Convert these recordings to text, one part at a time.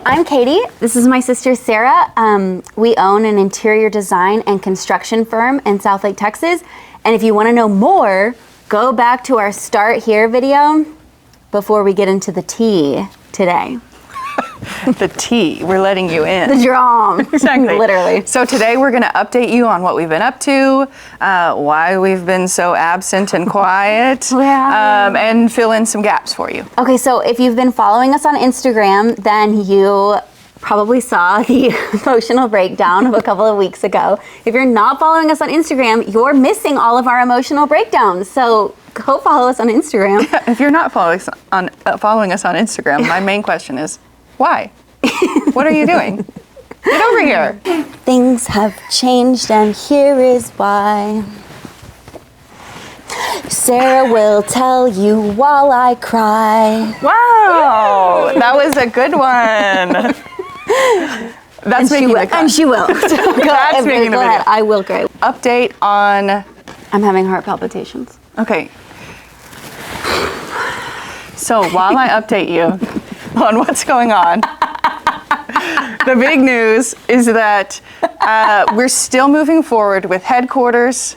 I'm Katie. This is my sister, Sarah. We own an interior design and construction firm in Southlake, Texas. And if you want to know more, go back to our Start Here video before we get into the tea today. The tea, we're letting you in. The drum. Exactly. Literally. So today we're going to update you on what we've been up to, why we've been so absent and quiet, and fill in some gaps for you. Okay, so if you've been following us on Instagram, then you probably saw the emotional breakdown of a couple of weeks ago. If you're not following us on Instagram, you're missing all of our emotional breakdowns. So go follow us on Instagram. If you're not following us on Instagram, my main question is, why? What are you doing? Get over here. Things have changed and here is why. Sarah will tell you while I cry. Wow, that was a good one. That's making the cut. And she will. That's making the video. I will cry. Update on... I'm having heart palpitations. Okay. So while I update you on what's going on, the big news is that we're still moving forward with headquarters.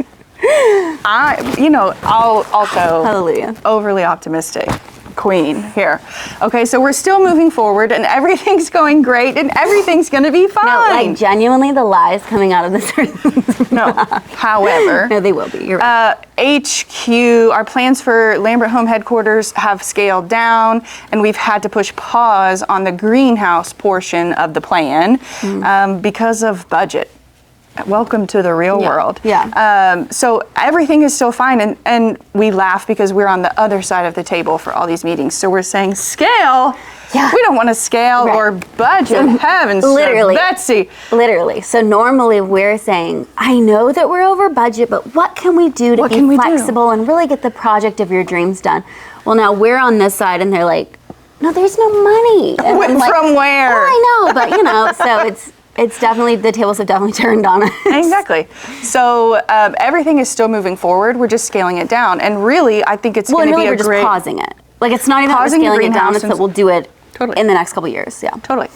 I'll also Hallelujah. Overly optimistic queen here. Okay, so we're still moving forward and everything's going great and everything's gonna be fine. No, like genuinely the lies coming out of this person. No, however. No, they will be, you're right. HQ, our plans for Lambert Home headquarters have scaled down and we've had to push pause on the greenhouse portion of the plan because of budget. Welcome to the real world. Yeah. So everything is still fine, and we laugh because we're on the other side of the table for all these meetings. So we're saying scale. Yeah. We don't want to scale or budget. Heavens, literally, Betsy. Literally. So normally we're saying, I know that we're over budget, but what can we do to be flexible and really get the project of your dreams done? Well, now we're on this side, and they're like, no, there's no money. And From where? Well, I know, but so it's definitely, the tables have definitely turned on us. Exactly. So everything is still moving forward. We're just scaling it down. And really, I think it's going to be a great... we're just pausing it. Like, it's not even that we're scaling it down, it's that we'll do it in the next couple of years. Yeah. Totally.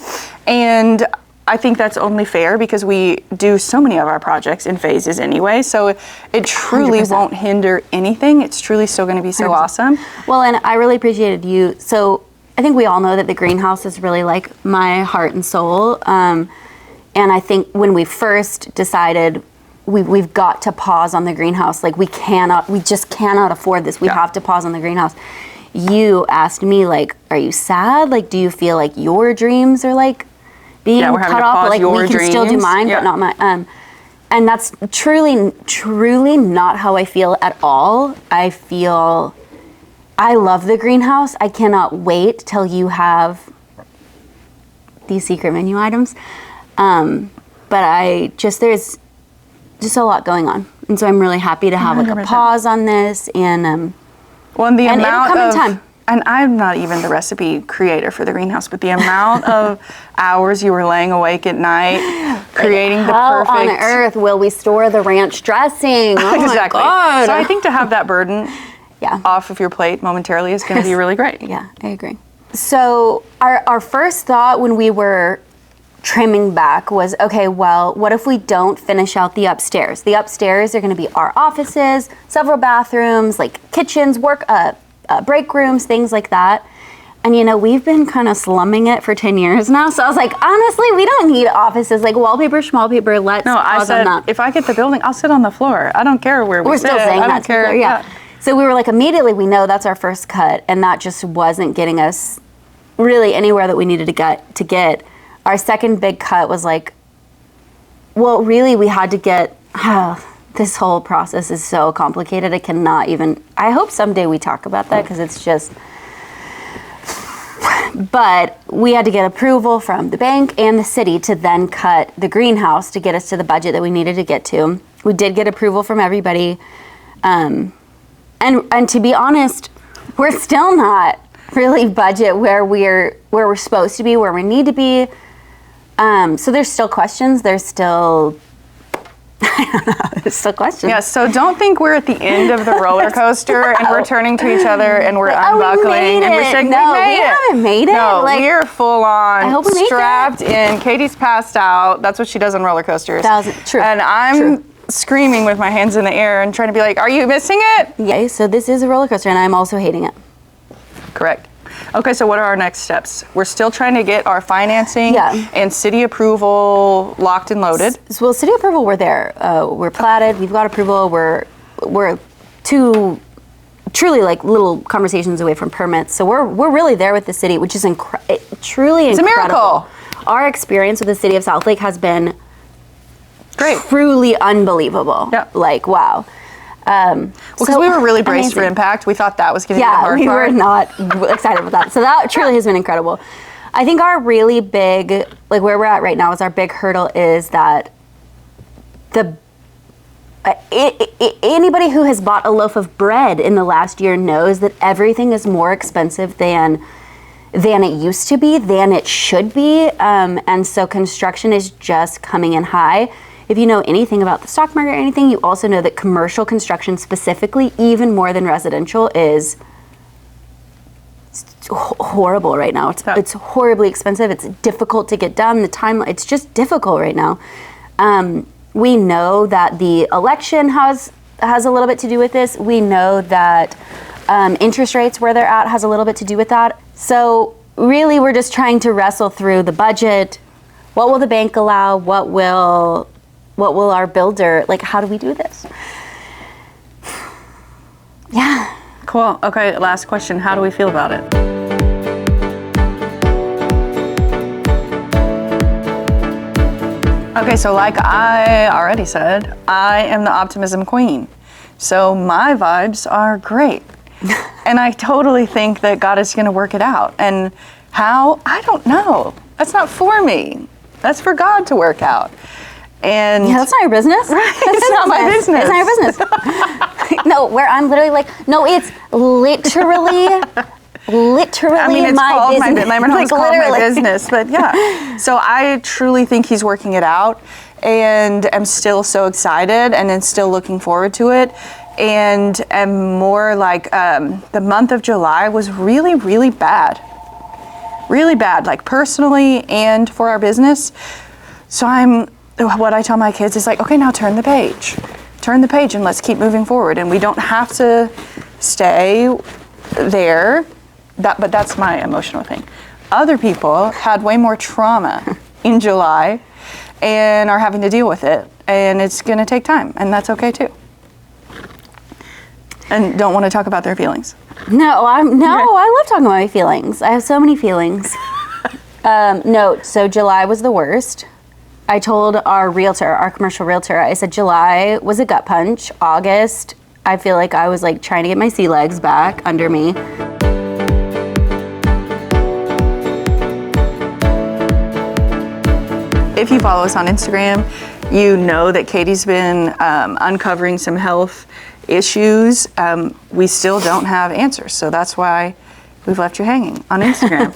And I think that's only fair because we do so many of our projects in phases anyway. So it truly 100%. won't hinder anything. It's truly still going to be so 100%. awesome. Well, and I really appreciated you. So I think we all know that the greenhouse is really like my heart and soul. And I think when we first decided we've got to pause on the greenhouse, like we just cannot afford this. We have to pause on the greenhouse. You asked me, like, are you sad? Like, do you feel like your dreams are like being cut off? Like, we can still do mine, but not mine. And that's truly not how I feel at all. I love the greenhouse. I cannot wait till you have these secret menu items. But there's just a lot going on. And so I'm really happy to have 100%. Like a pause on this and the amount it'll come in time. And I'm not even the recipe creator for the greenhouse, but the amount of hours you were laying awake at night creating the perfect... How on earth will we store the ranch dressing? Oh exactly. My God. So I think to have that burden off of your plate momentarily is going to be really great. Yeah, I agree. So our first thought when we were trimming back was, okay, well, what if we don't finish out the upstairs? The upstairs are going to be our offices, several bathrooms, like kitchens, break rooms, things like that. And we've been kind of slumming it for 10 years now. So I was like, honestly, we don't need offices, like wallpaper, schmallpaper, let's pause on that. If I get the building, I'll sit on the floor. I don't care where we sit. We're still saying I that don't care. Yeah. So we were like, immediately we know that's our first cut, and that just wasn't getting us really anywhere that we needed to get. Our second big cut was like, well, really we had to get, this whole process is so complicated. I hope someday we talk about that because it's just, but we had to get approval from the bank and the city to then cut the greenhouse to get us to the budget that we needed to get to. We did get approval from everybody. And to be honest, we're still not really budget where we're supposed to be, where we need to be. So there's still questions. There's still It's the question. Yeah, so don't think we're at the end of the roller coaster and we're turning to each other and we're unbuckling and we're saying, no, we made it. haven't made it. No, Like, we're full I on hope we make strapped in. Katie's passed out. That's what she does on roller coasters. True. And I'm screaming with my hands in the air and trying to be like, are you missing it? Yeah, so this is a roller coaster and I'm also hating it. Correct. Okay, so what are our next steps? We're still trying to get our financing and city approval locked and loaded. Well, city approval, we're there. We're platted. We've got approval. We're two truly like little conversations away from permits. So we're really there with the city, which is truly it's incredible. It's a miracle. Our experience with the city of Southlake has been great, truly unbelievable. Yeah. Like, wow. Because we were really braced for impact. We thought that was going to be the hard part. Yeah, we were not excited about that. So that truly has been incredible. I think our really big, like where we're at right now, is our big hurdle is that anybody who has bought a loaf of bread in the last year knows that everything is more expensive than it used to be, than it should be. And so construction is just coming in high. If you know anything about the stock market or anything, you also know that commercial construction specifically, even more than residential, is horrible right now. It's horribly expensive. It's difficult to get done. It's just difficult right now. We know that the election has a little bit to do with this. We know that interest rates where they're at has a little bit to do with that. So really, we're just trying to wrestle through the budget. What will the bank allow? What will our builder, like, how do we do this? Yeah. Cool. Okay, last question. How do we feel about it? Okay, so like I already said, I am the optimism queen. So my vibes are great. And I totally think that God is going to work it out. And how? I don't know. That's not for me. That's for God to work out. And yeah, that's not your business. Right? It's not my business. It's not your business. No, where I'm literally like, no, it's literally I mean, it's my called business. Lambert Home is called my business, but yeah. So I truly think he's working it out, and am still so excited, and then still looking forward to it, and am more like the month of July was really, really bad, like personally and for our business. So what I tell my kids is like, okay, now turn the page and let's keep moving forward. And we don't have to stay there. But that's my emotional thing. Other people had way more trauma in July and are having to deal with it. And it's going to take time, and that's okay too. And don't want to talk about their feelings. No, I love talking about my feelings. I have so many feelings. So July was the worst. I told our commercial realtor, I said July was a gut punch. August, I feel like I was like trying to get my sea legs back under me. If you follow us on Instagram, you know that Katie's been uncovering some health issues. We still don't have answers, so that's why we've left you hanging on Instagram.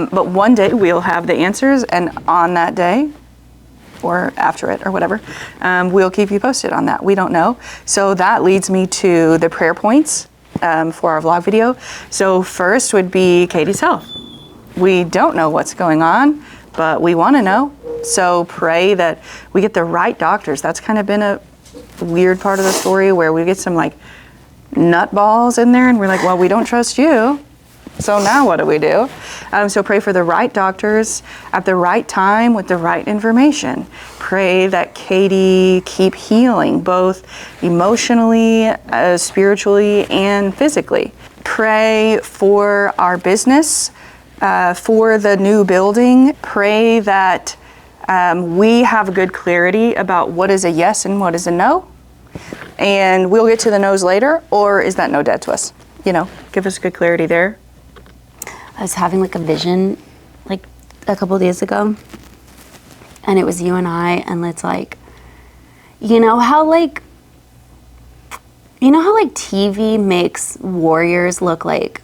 But one day we'll have the answers, and on that day, or after it, or whatever, we'll keep you posted on that. We don't know. So that leads me to the prayer points for our vlog video. So first would be Katie's health. We don't know what's going on, but we want to know. So pray that we get the right doctors. That's kind of been a weird part of the story where we get some like nutballs in there and we're like, well, we don't trust you. So now what do we do? So pray for the right doctors at the right time with the right information. Pray that Katie keep healing both emotionally, spiritually, and physically. Pray for our business, for the new building. Pray that we have good clarity about what is a yes and what is a no. And we'll get to the no's later, or is that no dead to us? You know, give us good clarity there. I was having like a vision like a couple of days ago, and it was you and I, and it's like, you know how TV makes warriors look like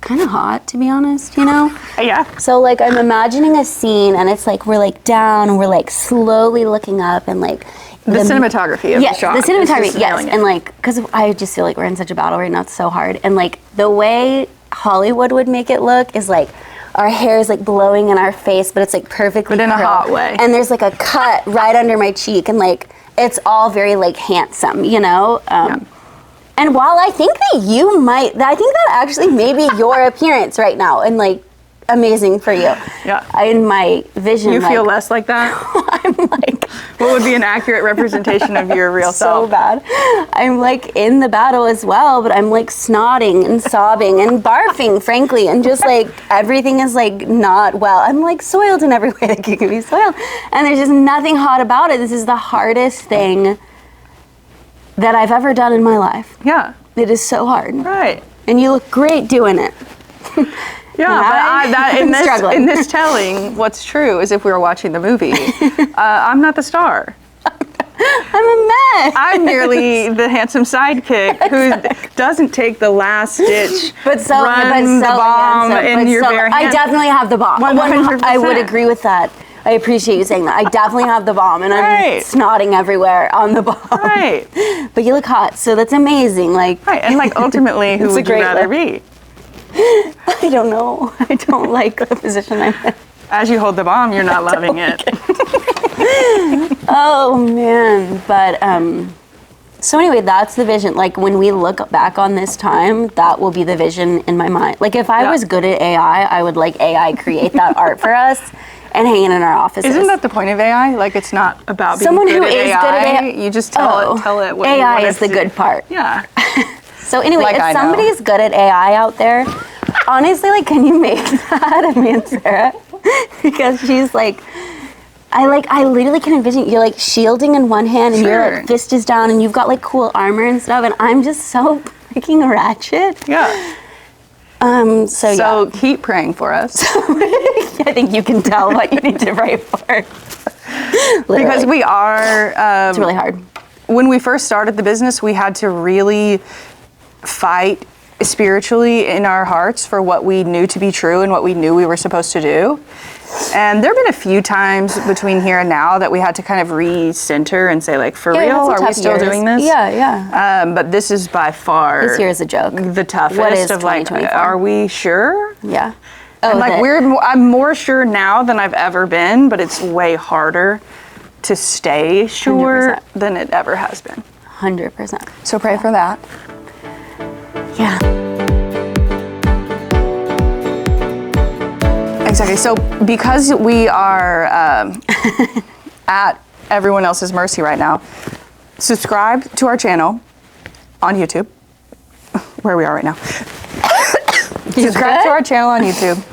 kind of hot, to be honest, you know? Yeah. So like I'm imagining a scene, and it's like we're like down and we're like slowly looking up, and like The cinematography of yes, the shot. the cinematography, is just yes, nailing it. and like, because I just feel like we're in such a battle right now. It's so hard, and like the way Hollywood would make it look is like our hair is like blowing in our face, but it's like perfectly But in a curled. hot way. And there's like a cut right under my cheek, and like it's all very like handsome, you know. And while I think that you might, I think that actually may be your appearance right now, and like amazing for you. Yeah. In my vision, You like, feel less like that? I'm like. What would be an accurate representation of your real So self? bad. I'm like in the battle as well, but I'm like snotting and sobbing and barfing, frankly, and just like everything is like not well. I'm like soiled in every way that you can be soiled, and there's just nothing hot about it. This is the hardest thing that I've ever done in my life. Yeah. It is so hard. Right. And you look great doing it. Yeah, but I'm struggling. in this telling, what's true is if we were watching the movie, I'm not the star. I'm a mess. I'm merely the handsome sidekick who doesn't take the last ditch, But so, run the bomb handsome, in but your so, bare I hands. definitely have the bomb. 100%. I would agree with that. I appreciate you saying that. I definitely have the bomb, and I'm Right. snotting everywhere on the bomb. Right. But you look hot, so that's amazing. Like, Right, and like ultimately, who It's a would you great rather look. be? I don't know. I don't like the position I'm in. As you hold the bomb, you're not loving it. Oh man. But so anyway, that's the vision. Like when we look back on this time, that will be the vision in my mind. Like if I Yeah. was good at AI, I would like AI create that art for us and hang it in our offices. Isn't that the point of AI? Like it's not about being Someone good who at is AI. good at AI. You just tell it what you AI want is it the to- good part. Yeah. So anyway, Like if I know. somebody's good at AI out there, honestly, like, can you make that of me and Sarah? Because she's like, I literally can envision you're like shielding in one hand and your Sure. like fist is down and you've got like cool armor and stuff, and I'm just so freaking ratchet. Yeah. So yeah, So keep praying for us. I think you can tell what you need to pray for. Because Literally. we are, It's really hard. when we first started the business, we had to really fight spiritually in our hearts for what we knew to be true and what we knew we were supposed to do. And there have been a few times between here and now that we had to kind of recenter and say, like, for Yeah, real, that's a are we tough still years. doing this? Yeah. But this is by far This year is a joke. the toughest What is of like, 2024? are we sure? Yeah. And like that- I'm more sure now than I've ever been, but it's way harder to stay sure 100%. than it ever has been. 100%. So pray for that. Yeah. Exactly. So because we are at everyone else's mercy right now, subscribe to our channel on YouTube, where we are right now. Subscribe to our channel on YouTube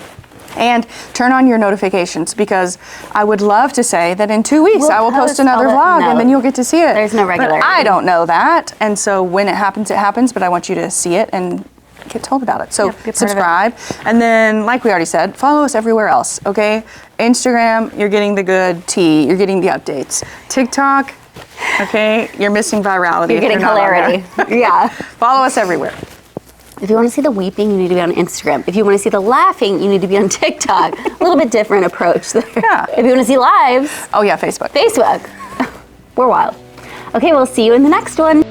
and turn on your notifications, because I would love to say that in 2 weeks We'll I will post post another all the- vlog no. and then you'll get to see it. There's no regularity. But I don't know that. And so when it happens, it happens, but I want you to see it and get told about it. So Yep, be part of it. subscribe. And then, like we already said, follow us everywhere else, okay? Instagram, you're getting the good tea. You're getting the updates. TikTok, okay? You're missing virality. You're if getting not on there. hilarity. Yeah. Follow us everywhere. If you want to see the weeping, you need to be on Instagram. If you want to see the laughing, you need to be on TikTok. A little bit different approach there. Yeah. If you want to see lives, Oh, yeah, Facebook. Facebook. We're wild. Okay, we'll see you in the next one.